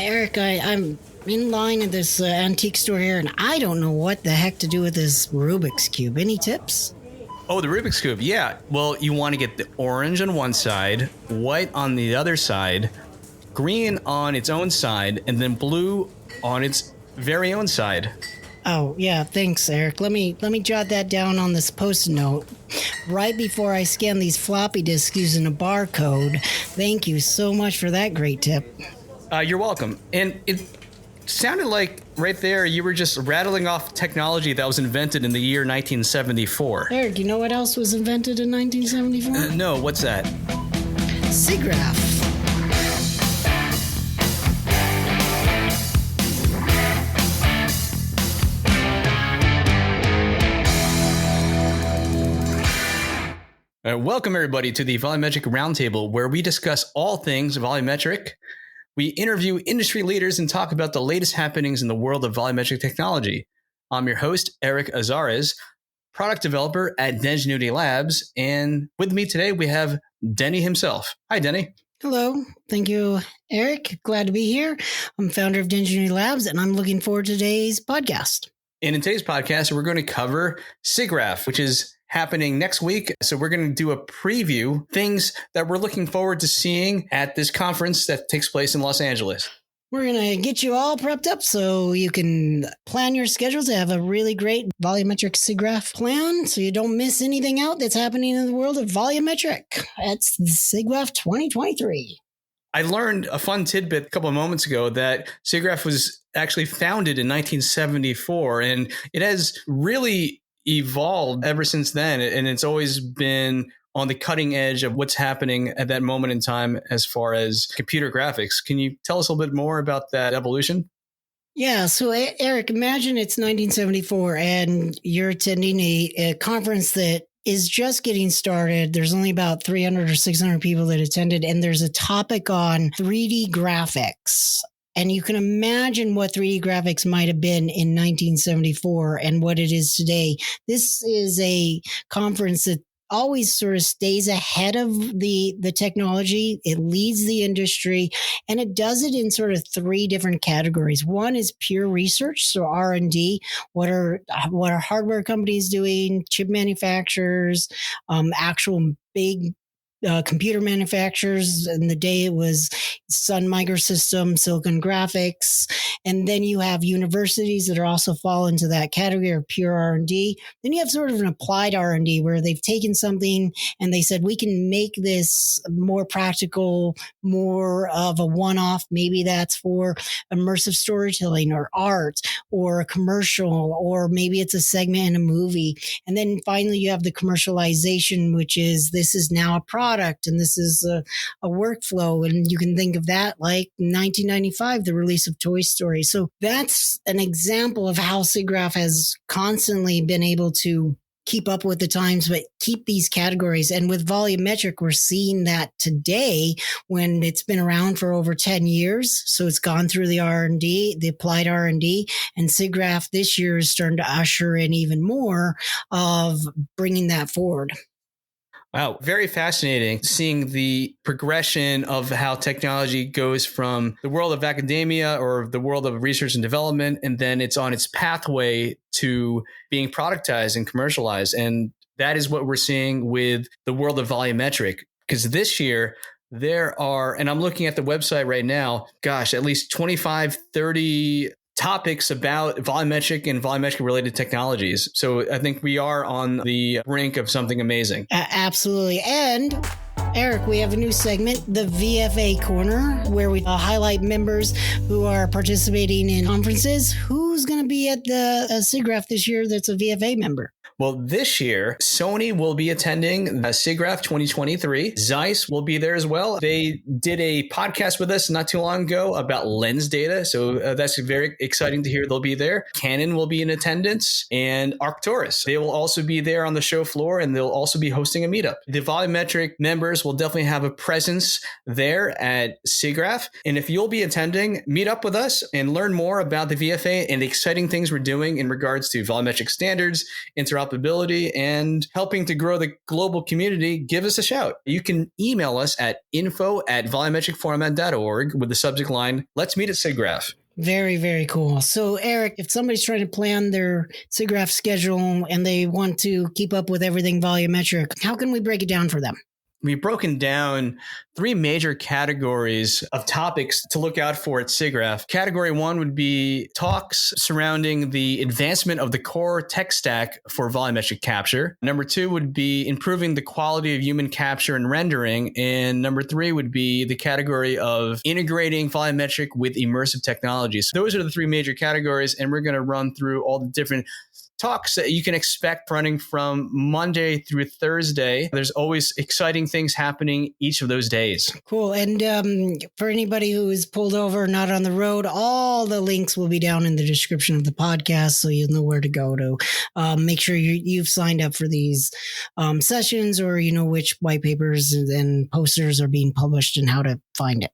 Eric, I'm in line at this antique store here, and I don't know what the heck to do with this Rubik's Cube. Any tips? Oh, the Rubik's Cube. Yeah. Well, you want to get the orange on one side, white on the other side, green on its own side, and then blue on its very own side. Oh, yeah, thanks, Eric. Let me jot that down on this Post-it note. Right before I scan these floppy disks using a barcode. Thank you so much for that great tip. You're welcome. And it sounded like right there you were just rattling off technology that was invented in the year 1974. Eric, you know what else was invented in 1974? No, what's that? Siggraph. Welcome, everybody, to the Volumetric Roundtable, where we discuss all things volumetric. We interview industry leaders and talk about the latest happenings in the world of volumetric technology. I'm your host, Eric Azares, product developer at Dengenuity Labs. And with me today, we have Denny himself. Hi, Denny. Hello. Thank you, Eric. Glad to be here. I'm founder of Dengenuity Labs, and I'm looking forward to today's podcast. And in today's podcast, we're going to cover Siggraph, which is happening next week. So we're going to do a preview, things that we're looking forward to seeing at this conference that takes place in Los Angeles. We're going to get you all prepped up so you can plan your schedules to have a really great volumetric Siggraph plan so you don't miss anything out that's happening in the world of volumetric. It's Siggraph 2023. I learned a fun tidbit a couple of moments ago that Siggraph was actually founded in 1974, and it has really evolved ever since then. And it's always been on the cutting edge of what's happening at that moment in time as far as computer graphics. Can you tell us a little bit more about that evolution? Yeah. So, Eric, imagine it's 1974 and you're attending a conference that is just getting started. There's only about 300 or 600 people that attended, and there's a topic on 3D graphics. And you can imagine what 3D graphics might have been in 1974 and what it is today. This is a conference that always sort of stays ahead of the technology. It leads the industry, and it does it in sort of three different categories. One is pure research, so R&D. What are hardware companies doing? Chip manufacturers, actual big computer manufacturers. In the day, it was Sun Microsystems, Silicon Graphics. And then you have universities that are also fall into that category of pure R&D. Then you have sort of an applied R&D where they've taken something and they said, we can make this more practical, more of a one-off. Maybe that's for immersive storytelling or art or a commercial, or maybe it's a segment in a movie. And then finally, you have the commercialization, which is this is now a product and this is a workflow. And you can think of that like 1995, the release of Toy Story. So that's an example of how Siggraph has constantly been able to keep up with the times, but keep these categories. And with volumetric, we're seeing that today when it's been around for over 10 years. So it's gone through the R&D, the applied R&D, and Siggraph this year is starting to usher in even more of bringing that forward. Wow, very fascinating seeing the progression of how technology goes from the world of academia or the world of research and development, and then it's on its pathway to being productized and commercialized. And that is what we're seeing with the world of volumetric, because this year there are, and I'm looking at the website right now, gosh, at least 25, 30 topics about volumetric and volumetric related technologies. So I think we are on the brink of something amazing. Absolutely. And Eric, we have a new segment, the VFA Corner, where we highlight members who are participating in conferences. Who's going to be at the Siggraph this year that's a VFA member? Well, this year, Sony will be attending Siggraph 2023. Zeiss will be there as well. They did a podcast with us not too long ago about lens data. So that's very exciting to hear they'll be there. Canon will be in attendance, and Arcturus. They will also be there on the show floor, and they'll also be hosting a meetup. The volumetric members will definitely have a presence there at Siggraph. And if you'll be attending, meet up with us and learn more about the VFA and the exciting things we're doing in regards to volumetric standards, interoperability, interoperability and helping to grow the global community, give us a shout. You can email us at info@volumetricformat.org with the subject line, "Let's meet at Siggraph." Very, very cool. So, Eric, if somebody's trying to plan their Siggraph schedule and they want to keep up with everything volumetric, how can we break it down for them? We've broken down 3 major categories of topics to look out for at Siggraph. Category 1 would be talks surrounding the advancement of the core tech stack for volumetric capture. Number 2 would be improving the quality of human capture and rendering. And number 3 would be the category of integrating volumetric with immersive technologies. So those are the 3 major categories, and we're going to run through all the different talks that you can expect running from Monday through Thursday. There's always exciting things happening each of those days. Cool. And for anybody who is pulled over, not on the road, all the links will be down in the description of the podcast, so you'll know where to go to make sure you've signed up for these sessions, or you know which white papers and posters are being published and how to find it.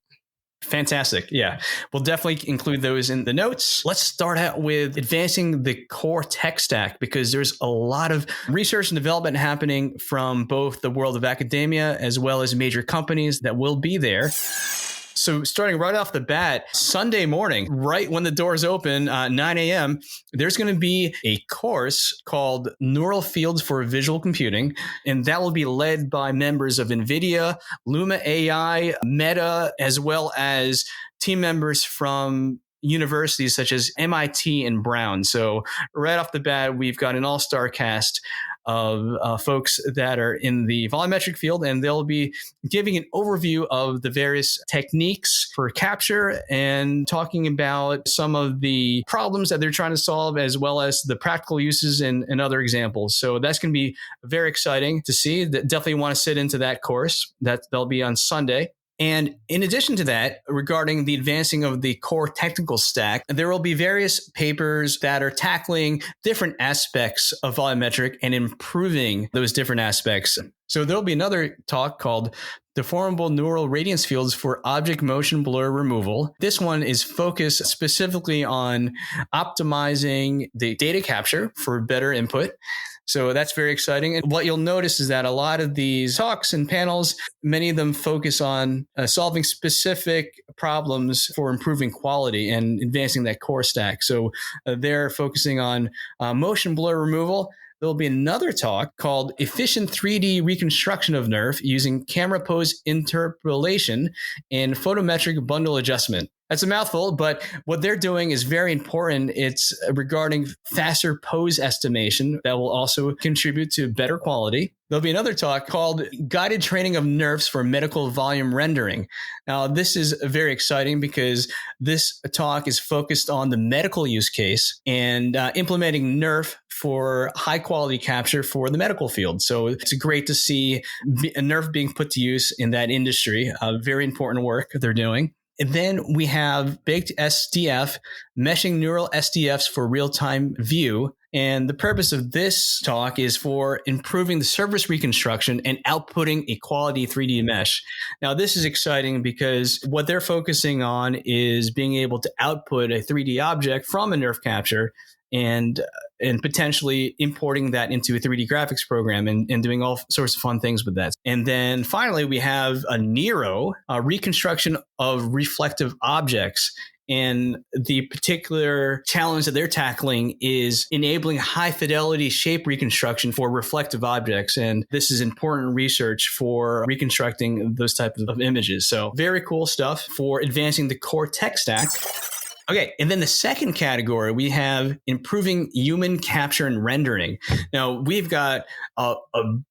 Fantastic. Yeah. We'll definitely include those in the notes. Let's start out with advancing the core tech stack, because there's a lot of research and development happening from both the world of academia as well as major companies that will be there. So starting right off the bat, Sunday morning, right when the doors open, 9 a.m., there's going to be a course called Neural Fields for Visual Computing, and that will be led by members of NVIDIA, Luma AI, Meta, as well as team members from universities such as MIT and Brown. So right off the bat, we've got an all-star cast of folks that are in the volumetric field, and they'll be giving an overview of the various techniques for capture and talking about some of the problems that they're trying to solve, as well as the practical uses and other examples. So that's going to be very exciting to see. Definitely want to sit into that course. That'll be on Sunday. And in addition to that, regarding the advancing of the core technical stack, there will be various papers that are tackling different aspects of volumetric and improving those different aspects. So there'll be another talk called Deformable Neural Radiance Fields for Object Motion Blur Removal. This one is focused specifically on optimizing the data capture for better input. So that's very exciting. And what you'll notice is that a lot of these talks and panels, many of them focus on solving specific problems for improving quality and advancing that core stack. So they're focusing on motion blur removal. There'll be another talk called Efficient 3D Reconstruction of NERF using Camera Pose Interpolation and Photometric Bundle Adjustment. That's a mouthful, but what they're doing is very important. It's regarding faster pose estimation that will also contribute to better quality. There'll be another talk called Guided Training of NERFs for Medical Volume Rendering. Now, this is very exciting because this talk is focused on the medical use case and implementing NERF for high quality capture for the medical field. So it's great to see a NERF being put to use in that industry. Very important work they're doing. And then we have Baked SDF, meshing neural SDFs for real-time view. And the purpose of this talk is for improving the surface reconstruction and outputting a quality 3D mesh. Now, this is exciting because what they're focusing on is being able to output a 3D object from a NERF capture and potentially importing that into a 3D graphics program and doing all sorts of fun things with that. And then finally, we have a Nero, a reconstruction of reflective objects. And the particular challenge that they're tackling is enabling high fidelity shape reconstruction for reflective objects. And this is important research for reconstructing those types of images. So very cool stuff for advancing the core tech stack. Okay, and then the second category, we have improving human capture and rendering. Now, we've got a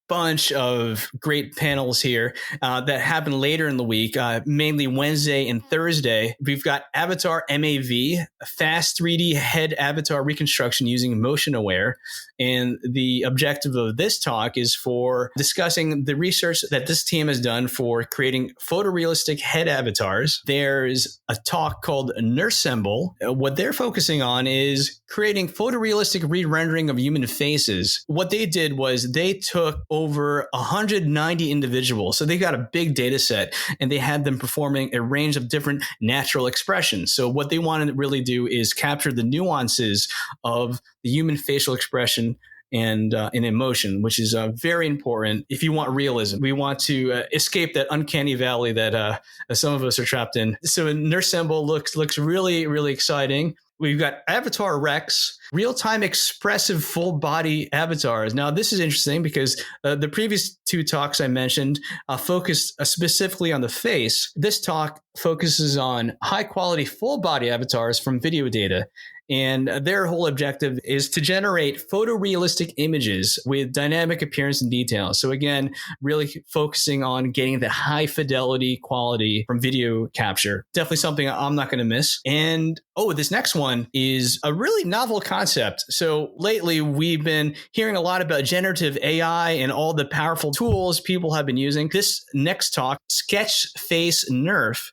bunch of great panels here that happen later in the week, mainly Wednesday and Thursday. We've got Avatar MAV, fast 3D head avatar reconstruction using Motion Aware. And the objective of this talk is for discussing the research that this team has done for creating photorealistic head avatars. There's a talk called Nursemble. What they're focusing on is creating photorealistic re-rendering of human faces. What they did was they took over 190 individuals. So they got a big data set and they had them performing a range of different natural expressions. So what they wanted to really do is capture the nuances of the human facial expression and in motion, which is very important if you want realism. We want to escape that uncanny valley that some of us are trapped in. So Nurse Symbol looks really, really exciting. We've got Avatar Rex, real-time expressive full body avatars. Now, this is interesting because the previous two talks I mentioned focused specifically on the face. This talk focuses on high-quality full body avatars from video data. And their whole objective is to generate photorealistic images with dynamic appearance and detail. So again, really focusing on getting the high fidelity quality from video capture. Definitely something I'm not going to miss. And this next one is a really novel concept. So lately we've been hearing a lot about generative AI and all the powerful tools people have been using. This next talk, Sketch Face Nerf.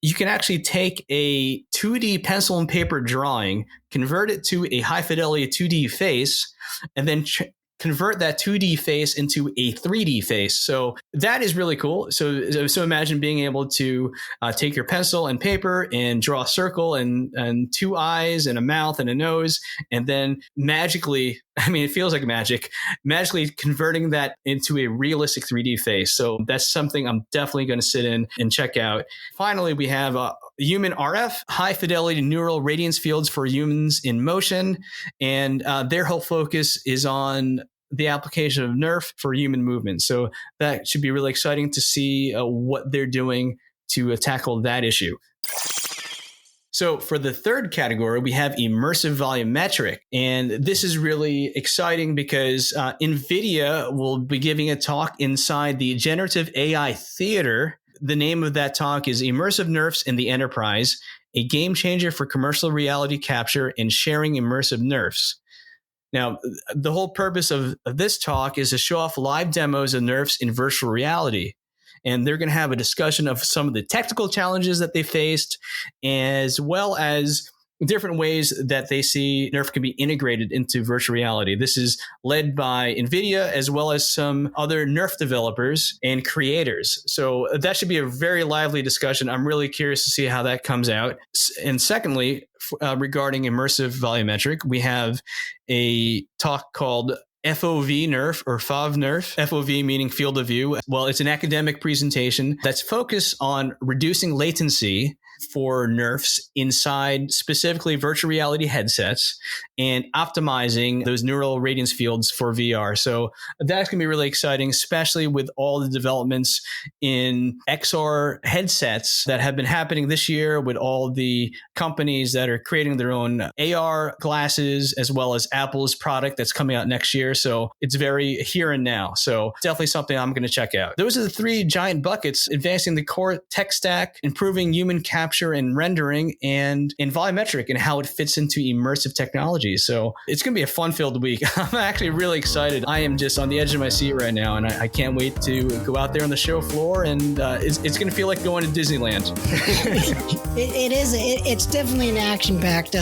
You can actually take a 2D pencil and paper drawing, convert it to a high fidelity 2D face, and then convert that 2D face into a 3D face. So that is really cool. So imagine being able to take your pencil and paper and draw a circle and two eyes and a mouth and a nose, and then magically, it feels like magically converting that into a realistic 3D face. So that's something I'm definitely going to sit in and check out. Finally, we have Human RF, high fidelity neural radiance fields for humans in motion. And their whole focus is on the application of NERF for human movement. So that should be really exciting to see what they're doing to tackle that issue. So for the third category, we have Immersive Volumetric. And this is really exciting because NVIDIA will be giving a talk inside the Generative AI Theater. The name of that talk is Immersive Nerfs in the Enterprise, a game changer for commercial reality capture and sharing immersive nerfs. Now, the whole purpose of this talk is to show off live demos of nerfs in virtual reality. And they're going to have a discussion of some of the technical challenges that they faced, as well as different ways that they see Nerf can be integrated into virtual reality. This is led by NVIDIA, as well as some other Nerf developers and creators. So that should be a very lively discussion. I'm really curious to see how that comes out. And secondly, regarding immersive volumetric, we have a talk called FOV Nerf or FOV Nerf, FOV meaning field of view. Well, it's an academic presentation that's focused on reducing latency for Nerfs inside specifically virtual reality headsets and optimizing those neural radiance fields for VR. So that's going to be really exciting, especially with all the developments in XR headsets that have been happening this year with all the companies that are creating their own AR glasses, as well as Apple's product that's coming out next year. So it's very here and now. So definitely something I'm going to check out. Those are the three giant buckets: advancing the core tech stack, improving human capture and rendering, and volumetric and how it fits into immersive technology. So it's going to be a fun-filled week. I'm actually really excited. I am just on the edge of my seat right now, and I can't wait to go out there on the show floor, and it's going to feel like going to Disneyland. It is. It's definitely an action-packed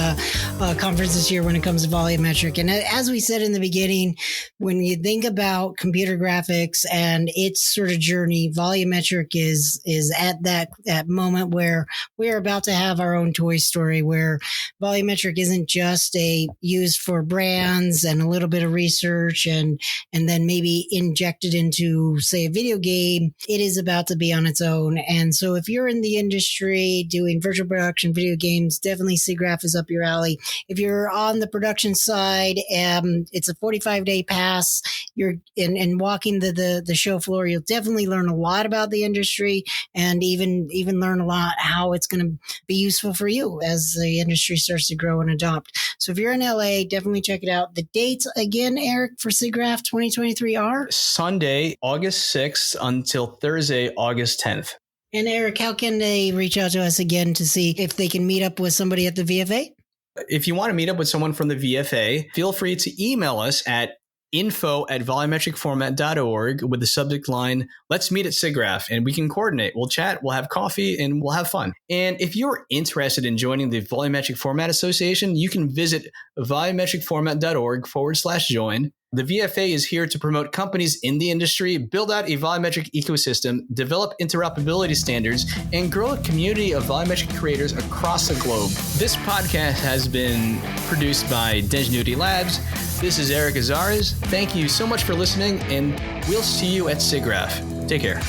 conference this year when it comes to volumetric. And as we said in the beginning, when you think about computer graphics and its sort of journey, volumetric is at that moment where we're about to have our own Toy Story, where volumetric isn't just used for brands and a little bit of research and then maybe injected into, say, a video game. It is about to be on its own. And so if you're in the industry doing virtual production video games, definitely Siggraph is up your alley. If you're on the production side, it's a 45-day pass. You're in walking the show floor, you'll definitely learn a lot about the industry and even learn a lot how it's going to be useful for you as the industry starts to grow and adopt. So if you're in LA, definitely check it out. The dates again, Eric, for Siggraph 2023 are Sunday, August 6th until Thursday, August 10th. And Eric, how can they reach out to us again to see if they can meet up with somebody at the VFA? If you want to meet up with someone from the VFA, feel free to email us at info@volumetricformat.org with the subject line, "Let's meet at Siggraph," and we can coordinate. We'll chat, we'll have coffee, and we'll have fun. And if you're interested in joining the Volumetric Format Association, you can visit volumetricformat.org/join. The VFA is here to promote companies in the industry, build out a volumetric ecosystem, develop interoperability standards, and grow a community of volumetric creators across the globe. This podcast has been produced by Dengenuity Labs. This is Eric Azares. Thank you so much for listening, and we'll see you at Siggraph. Take care.